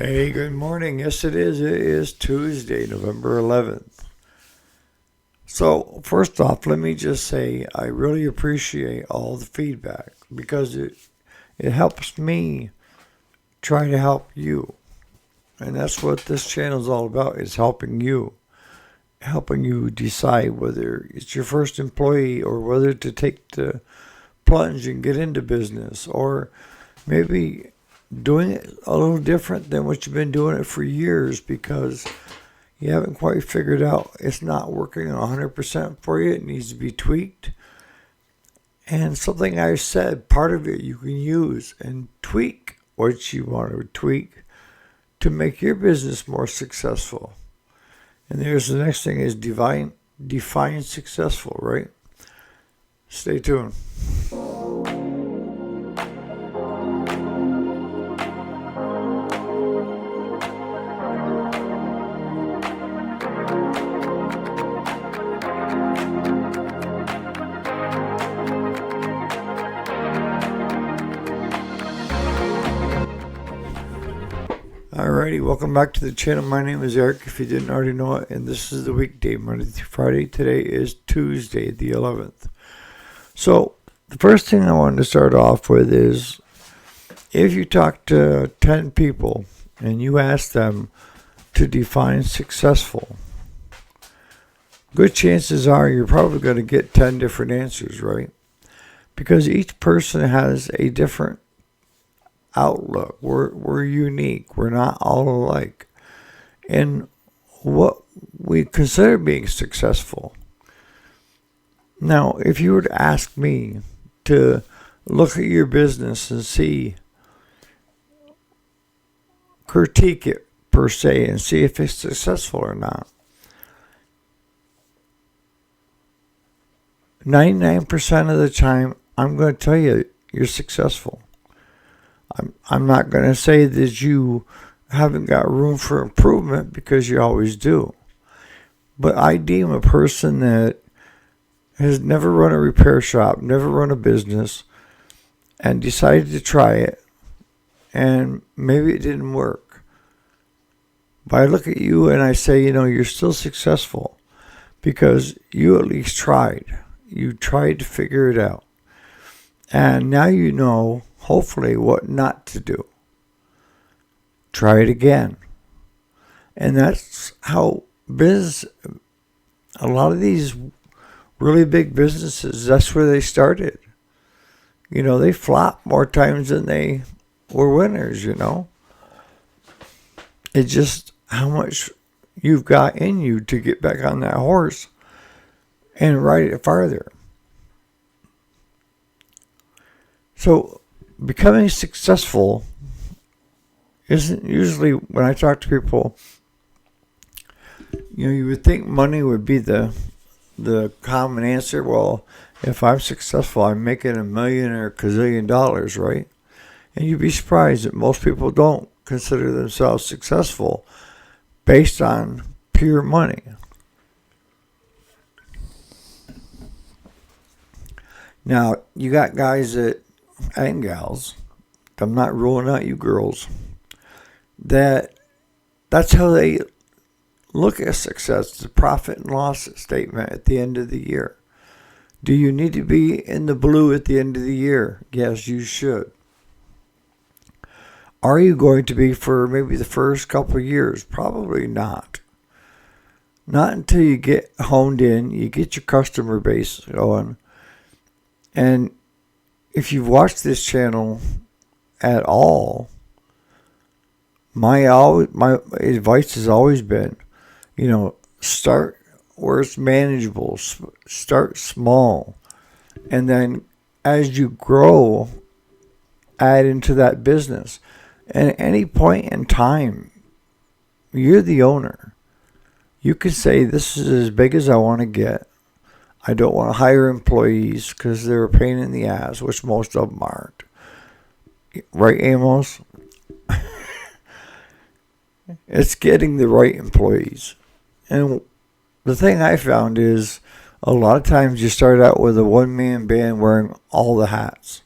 Hey, good morning. Yes, it is. It is Tuesday, November 11th. So, first off, let me just say I really appreciate all the feedback because it helps me try to help you. And that's what this channel is all about, is helping you decide whether it's your first employee or whether to take the plunge and get into business, or maybe doing it a little different than what you've been doing it for years because you haven't quite figured out it's not working 100% for you. It needs to be tweaked. And something I said, part of it you can use and tweak what you want to tweak to make your business more successful. And there's the next thing is define successful, right? Stay tuned. Alrighty, welcome back to the channel. My name is Eric, if you didn't already know it, and this is the weekday, Monday through Friday. Today is Tuesday, the 11th. So, the first thing I wanted to start off with is, if you talk to 10 people and you ask them to define successful, good chances are you're probably going to get 10 different answers, right? Because each person has a different outlook. We're unique. We're not all alike. And what we consider being successful. Now, if you were to ask me to look at your business and critique it per se, and see if it's successful or not, 99% of the time, I'm going to tell you you're successful. I'm not going to say that you haven't got room for improvement, because you always do. But I deem a person that has never run a repair shop, never run a business, and decided to try it, and maybe it didn't work. But I look at you and I say, you're still successful because you at least tried. You tried to figure it out. And now you know, hopefully, what not to do. Try it again. And that's how a lot of these really big businesses, that's where they started. They flopped more times than they were winners, It's just how much you've got in you to get back on that horse and ride it farther. So, becoming successful isn't usually, when I talk to people, you would think money would be the common answer. Well, if I'm successful, I'm making $1 million or $1 gazillion, right? And you'd be surprised that most people don't consider themselves successful based on pure money. Now, you got guys and gals, I'm not ruling out you girls, that's how they look at success, the profit and loss statement at the end of the year. Do you need to be in the blue at the end of the year? Yes, you should. Are you going to be for maybe the first couple of years? Probably not. Not until you get honed in, you get your customer base going. And if you've watched this channel at all, my advice has always been, start where it's manageable. Start small. And then as you grow, add into that business. And at any point in time, you're the owner. You can say, this is as big as I want to get. I don't want to hire employees because they're a pain in the ass, which most of them aren't. Right, Amos? It's getting the right employees. And the thing I found is, a lot of times you start out with a one-man band wearing all the hats.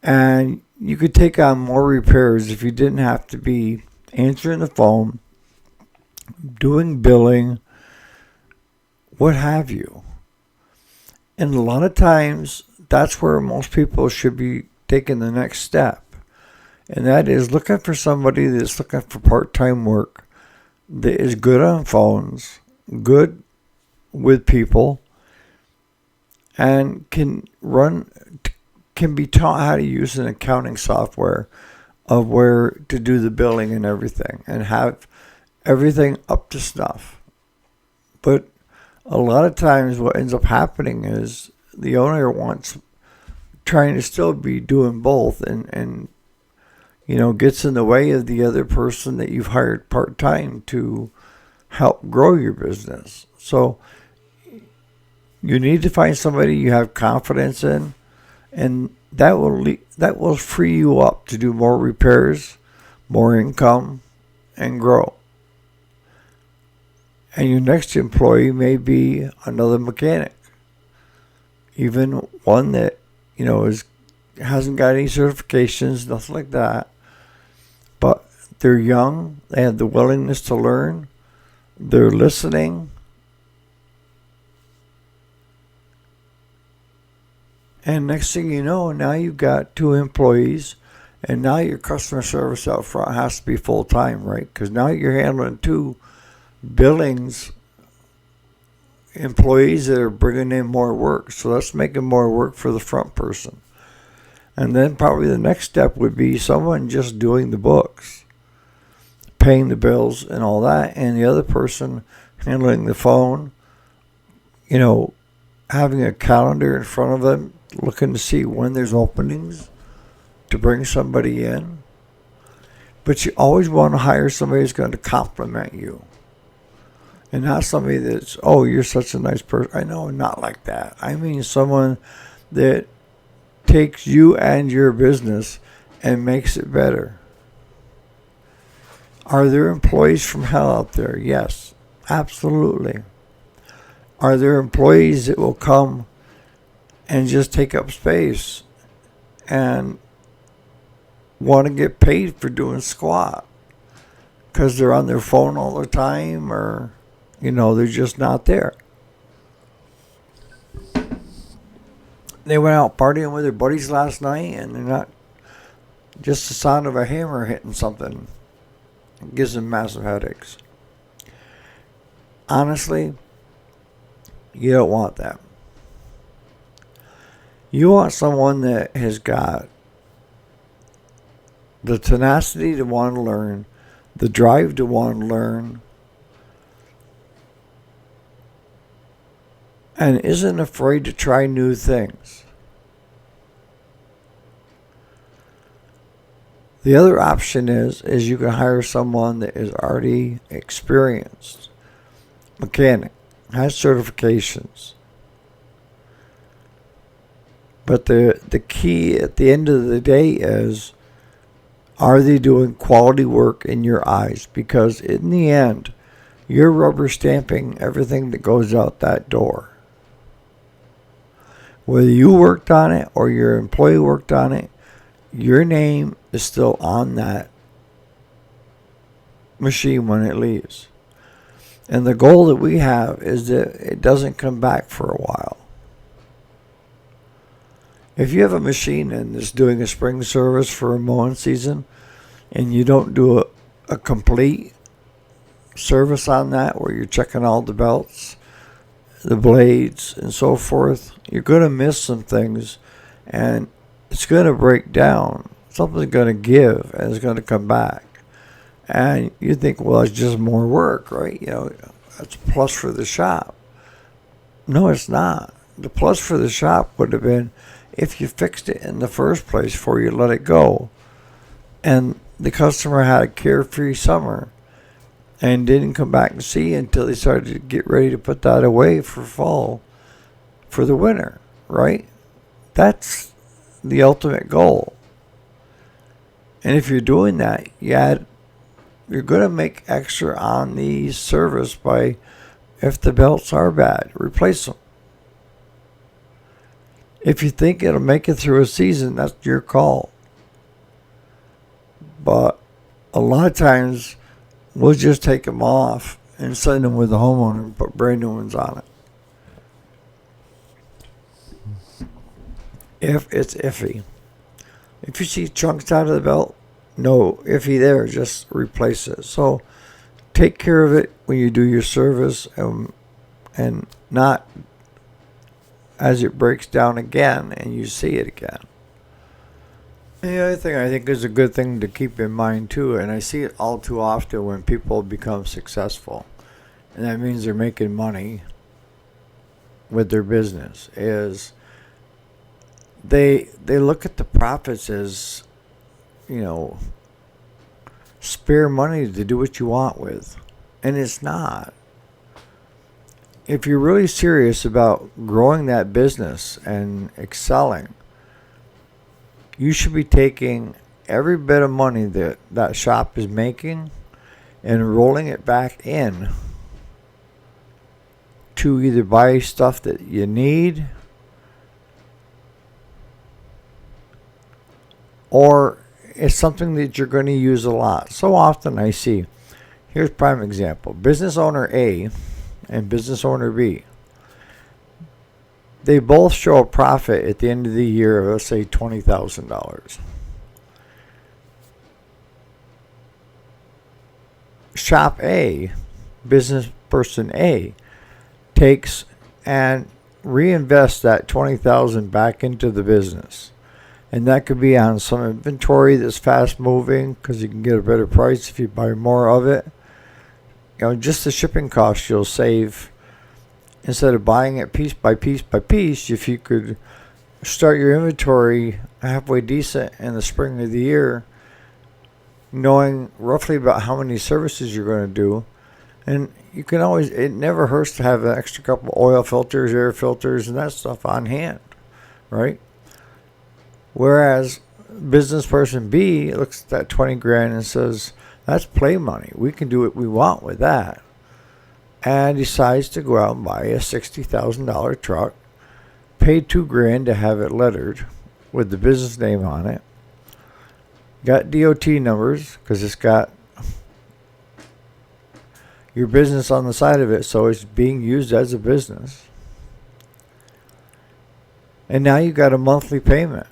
And you could take on more repairs if you didn't have to be answering the phone, doing billing, what have you. And a lot of times, that's where most people should be taking the next step. And that is looking for somebody that's looking for part-time work, that is good on phones, good with people, and can be taught how to use an accounting software of where to do the billing and everything, and have everything up to snuff. But a lot of times what ends up happening is the owner wants trying to still be doing both, and gets in the way of the other person that you've hired part-time to help grow your business. So you need to find somebody you have confidence in, and that will free you up to do more repairs, more income, and grow. And your next employee may be another mechanic, even one that hasn't got any certifications, nothing like that. But they're young, they have the willingness to learn, they're listening, and next thing you know, now you've got 2 employees, and now your customer service out front has to be full time, right? Because now you're handling 2 billings employees that are bringing in more work. So that's making more work for the front person. And then probably the next step would be someone just doing the books, paying the bills and all that, and the other person handling the phone, having a calendar in front of them, looking to see when there's openings to bring somebody in. But you always want to hire somebody who's going to compliment you. And not somebody that's, oh, you're such a nice person. I know, not like that. I mean someone that takes you and your business and makes it better. Are there employees from hell out there? Yes, absolutely. Are there employees that will come and just take up space and want to get paid for doing squat because they're on their phone all the time, or they're just not there? They went out partying with their buddies last night, and they're not. Just the sound of a hammer hitting something gives them massive headaches. Honestly, you don't want that. You want someone that has got the tenacity to want to learn, the drive to want to learn, and isn't afraid to try new things. The other option is you can hire someone that is already experienced, mechanic, has certifications. But the key at the end of the day is, are they doing quality work in your eyes? Because in the end, you're rubber stamping everything that goes out that door. Whether you worked on it or your employee worked on it, your name is still on that machine when it leaves. And the goal that we have is that it doesn't come back for a while. If you have a machine and it's doing a spring service for a mowing season, and you don't do a complete service on that where you're checking all the belts, the blades, and so forth, you're going to miss some things, and it's going to break down. Something's going to give, and it's going to come back. And you think, well, it's just more work, right? That's a plus for the shop. No, it's not. The plus for the shop would have been if you fixed it in the first place before you let it go, and the customer had a carefree summer and didn't come back and see until they started to get ready to put that away for fall, for the winter, right? That's the ultimate goal. And if you're doing that, you're going to make extra on the service by, if the belts are bad, replace them. If you think it'll make it through a season, that's your call. But a lot of times we'll just take them off and send them with the homeowner and put brand new ones on it. If it's iffy. If you see chunks out of the belt, no iffy there, just replace it. So take care of it when you do your service, and not as it breaks down again and you see it again. And the other thing I think is a good thing to keep in mind too, and I see it all too often when people become successful, and that means they're making money with their business, is they look at the profits as, spare money to do what you want with. And it's not. If you're really serious about growing that business and excelling, you should be taking every bit of money that that shop is making and rolling it back in to either buy stuff that you need, or it's something that you're going to use a lot. So often I see, here's a prime example, business owner A and business owner B. They both show a profit at the end of the year of, let's say, $20,000. Shop A, business person A, takes and reinvests that $20,000 back into the business. And that could be on some inventory that's fast moving because you can get a better price if you buy more of it. Just the shipping costs you'll save. Instead of buying it piece by piece by piece, if you could start your inventory halfway decent in the spring of the year, knowing roughly about how many services you're going to do. And you can always, it never hurts to have an extra couple oil filters, air filters, and that stuff on hand, right? Whereas business person B looks at that 20 grand and says, that's play money. We can do what we want with that. And decides to go out and buy a $60,000 truck, pay 2 grand to have it lettered with the business name on it. Got DOT numbers because it's got your business on the side of it, so it's being used as a business. And now you got a monthly payment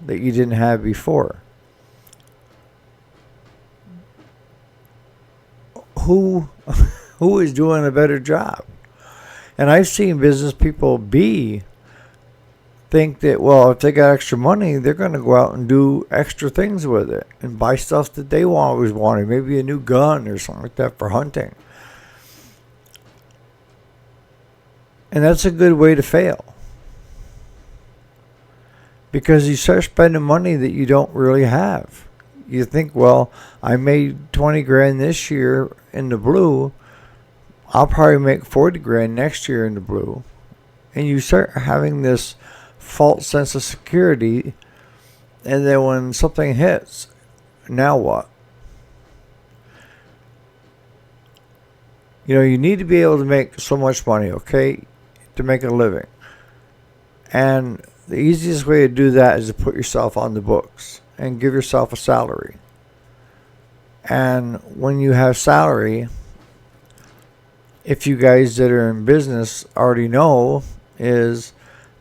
that you didn't have before. Who is doing a better job? And I've seen business people think that, well, if they got extra money, they're going to go out and do extra things with it and buy stuff that they always wanted, maybe a new gun or something like that for hunting. And that's a good way to fail. Because you start spending money that you don't really have. You think, well, I made 20 grand this year in the blue. I'll probably make 40 grand next year in the blue. And you start having this false sense of security. And then when something hits, now what? You need to be able to make so much money, okay, to make a living. And the easiest way to do that is to put yourself on the books and give yourself a salary. And when you have salary, if you guys that are in business already know, is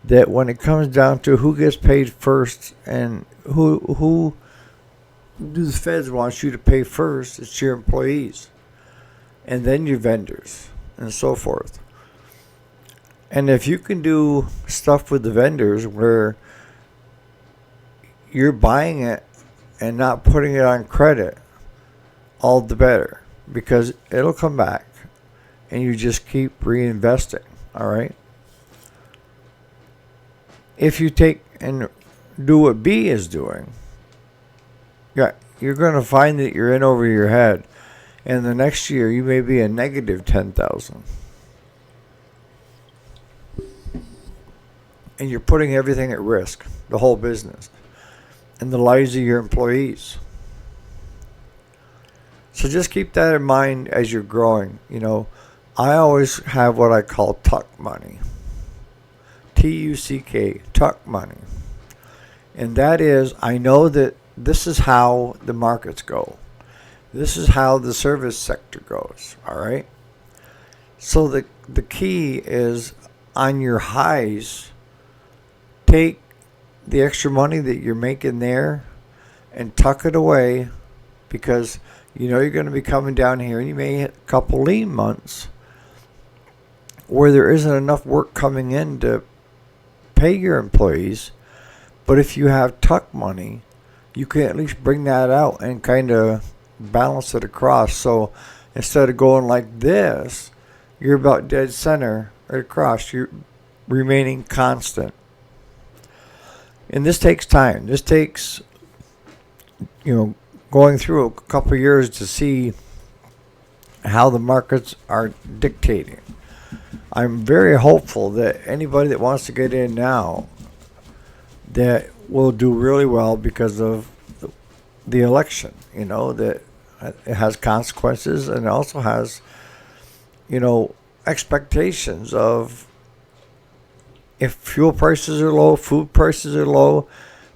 that when it comes down to who gets paid first and who do the feds want you to pay first, it's your employees. And then your vendors and so forth. And if you can do stuff with the vendors where you're buying it and not putting it on credit, all the better, because it'll come back and you just keep reinvesting, all right? If you take and do what B is doing, you're going to find that you're in over your head, and the next year you may be a negative 10,000. And you're putting everything at risk, the whole business, and the lives of your employees. So just keep that in mind as you're growing. I always have what I call tuck money. Tuck, tuck money. And that is, I know that this is how the markets go. This is how the service sector goes, all right? So the key is on your highs, take the extra money that you're making there and tuck it away, because you know you're going to be coming down here and you may hit a couple lean months where there isn't enough work coming in to pay your employees. But if you have tuck money, you can at least bring that out and kind of balance it across. So instead of going like this, you're about dead center right across. You're remaining constant. And this takes time. This takes, going through a couple of years to see how the markets are dictating. I'm very hopeful that anybody that wants to get in now that will do really well because of the election, that it has consequences, and it also has, expectations of, if fuel prices are low, food prices are low,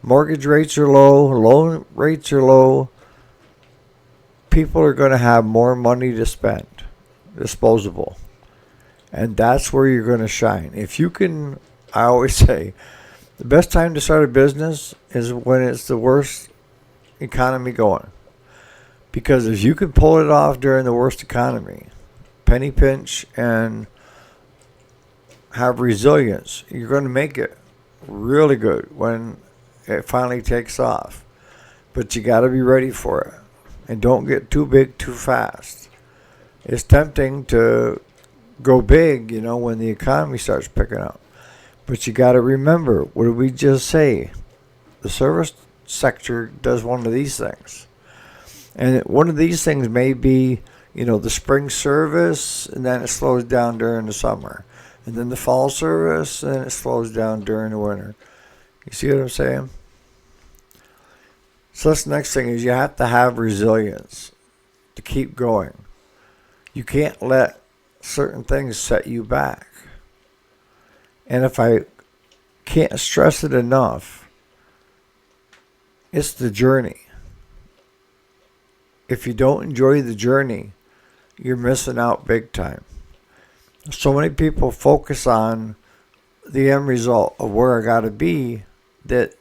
mortgage rates are low, loan rates are low, people are going to have more money to spend, disposable. And that's where you're going to shine. If you can, I always say, the best time to start a business is when it's the worst economy going. Because if you can pull it off during the worst economy, penny pinch, and have resilience, you're going to make it really good when it finally takes off. But you got to be ready for it. And don't get too big too fast. It's tempting to go big, when the economy starts picking up. But you got to remember, what did we just say? The service sector does one of these things. And one of these things may be, the spring service, and then it slows down during the summer. And then the fall service, and it slows down during the winter. You see what I'm saying? So that's the next thing, is you have to have resilience to keep going. You can't let certain things set you back. And if I can't stress it enough, it's the journey. If you don't enjoy the journey, you're missing out big time. So many people focus on the end result of where I got to be that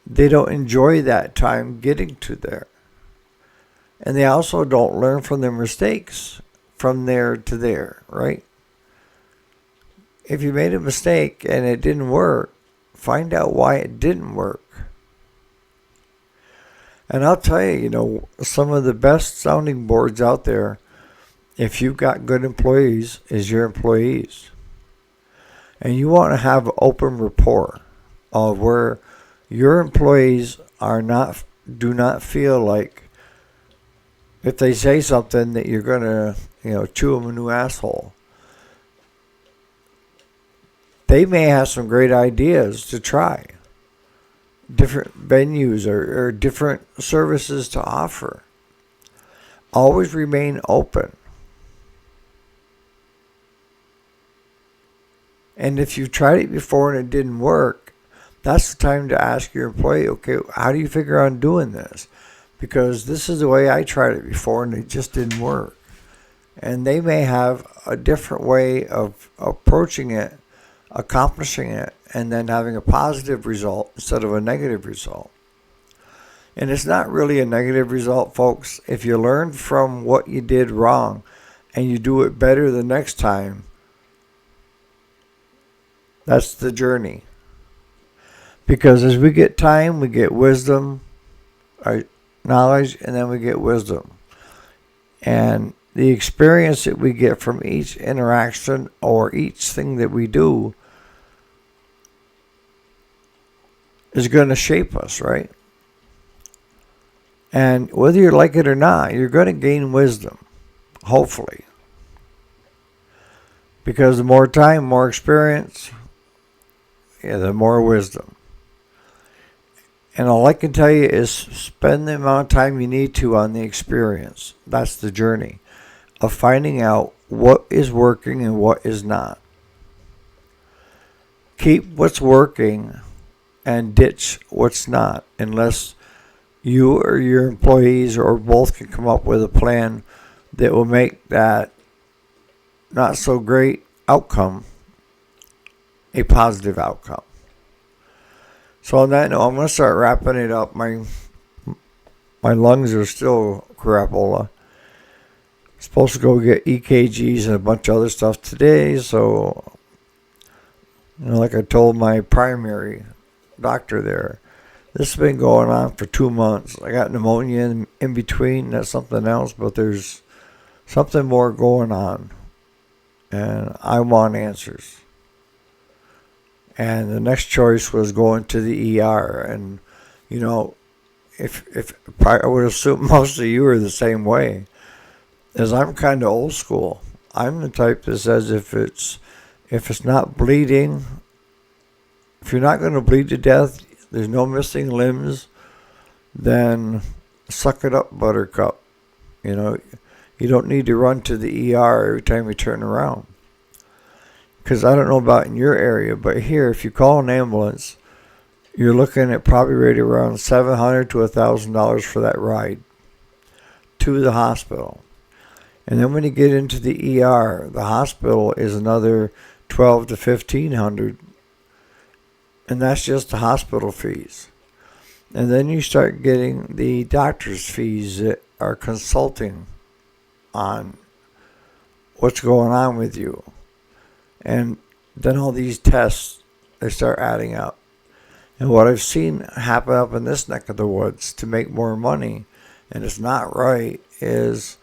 they don't enjoy that time getting to there. And they also don't learn from their mistakes from there to there, right? If you made a mistake and it didn't work, find out why it didn't work. And I'll tell you, some of the best sounding boards out there, if you've got good employees, is your employees. And you want to have open rapport of where your employees do not feel like if they say something that you're going to, chew them a new asshole. They may have some great ideas to try. Different venues or different services to offer. Always remain open. And if you've tried it before and it didn't work, that's the time to ask your employee, okay, how do you figure on doing this? Because this is the way I tried it before and it just didn't work. And they may have a different way of approaching it, accomplishing it, and then having a positive result instead of a negative result. And it's not really a negative result, folks. If you learn from what you did wrong and you do it better the next time, that's the journey. Because as we get time, we get wisdom, knowledge, and then we get wisdom. And the experience that we get from each interaction or each thing that we do is going to shape us, right? And whether you like it or not, you're going to gain wisdom, hopefully. Because the more time, more experience, the more wisdom. And all I can tell you is spend the amount of time you need to on the experience. That's the journey of finding out what is working and what is not. Keep what's working and ditch what's not, unless you or your employees or both can come up with a plan that will make that not so great outcome a positive outcome. So on that note, I'm going to start wrapping it up. My lungs are still crapola. Supposed to go get EKGs and a bunch of other stuff today. So, like I told my primary doctor there, this has been going on for 2 months. I got pneumonia in between. That's something else, but there's something more going on. And I want answers. And the next choice was going to the ER. And, if I would assume most of you are the same way, as I'm kind of old school. I'm the type that says if it's not bleeding, if you're not going to bleed to death, there's no missing limbs, then suck it up, buttercup. You don't need to run to the ER every time you turn around. Because I don't know about in your area, but here, if you call an ambulance, you're looking at probably right around $700 to $1,000 for that ride to the hospital. And then when you get into the ER, the hospital is another $1,200 to $1,500, and that's just the hospital fees. And then you start getting the doctor's fees that are consulting on what's going on with you. And then all these tests, they start adding up. And what I've seen happen up in this neck of the woods to make more money, and it's not right, is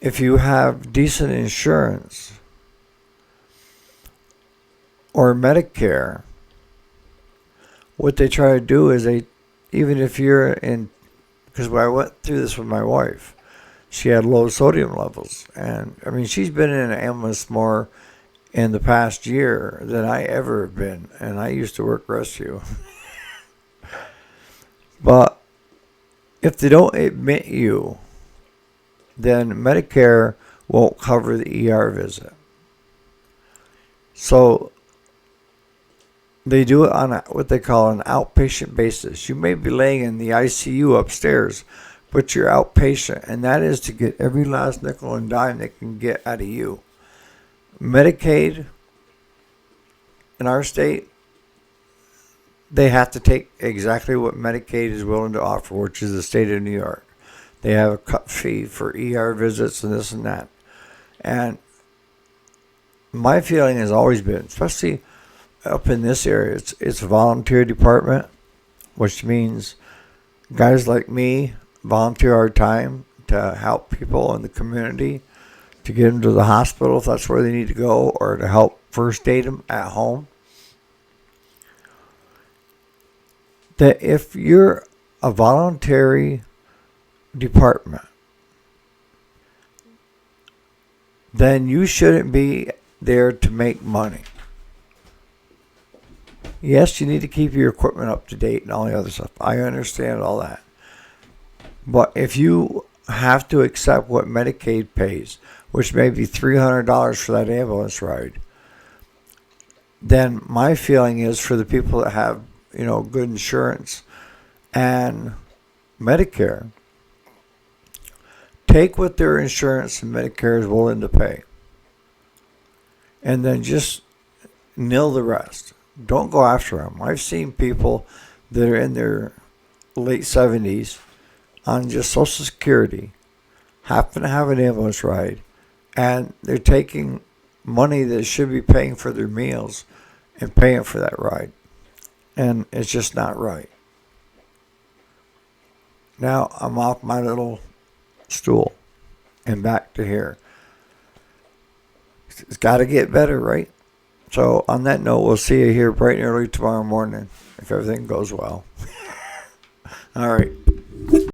if you have decent insurance or Medicare, what they try to do is even if you're in, because when I went through this with my wife, she had low sodium levels. And she's been in an ambulance more in the past year than I ever have been. And I used to work rescue. But if they don't admit you, then Medicare won't cover the ER visit. So they do it on what they call an outpatient basis. You may be laying in the ICU upstairs, but you're outpatient, and that is to get every last nickel and dime they can get out of you. Medicaid in our state, they have to take exactly what Medicaid is willing to offer, which is the state of New York. They have a cut fee for ER visits and this and that. And my feeling has always been, especially up in this area, it's a volunteer department, which means guys like me volunteer our time to help people in the community, to get them to the hospital if that's where they need to go, or to help first aid them at home. That if you're a voluntary department, then you shouldn't be there to make money. Yes, you need to keep your equipment up to date and all the other stuff. I understand all that. But if you have to accept what Medicaid pays, which may be $300 for that ambulance ride, then my feeling is for the people that have, good insurance and Medicare, take what their insurance and Medicare is willing to pay, and then just nil the rest. Don't go after them. I've seen people that are in their late 70s on just Social Security, happen to have an ambulance ride, and they're taking money that should be paying for their meals and paying for that ride. And it's just not right. Now I'm off my little stool and back to here. It's got to get better, right? So on that note, we'll see you here bright and early tomorrow morning if everything goes well. All right.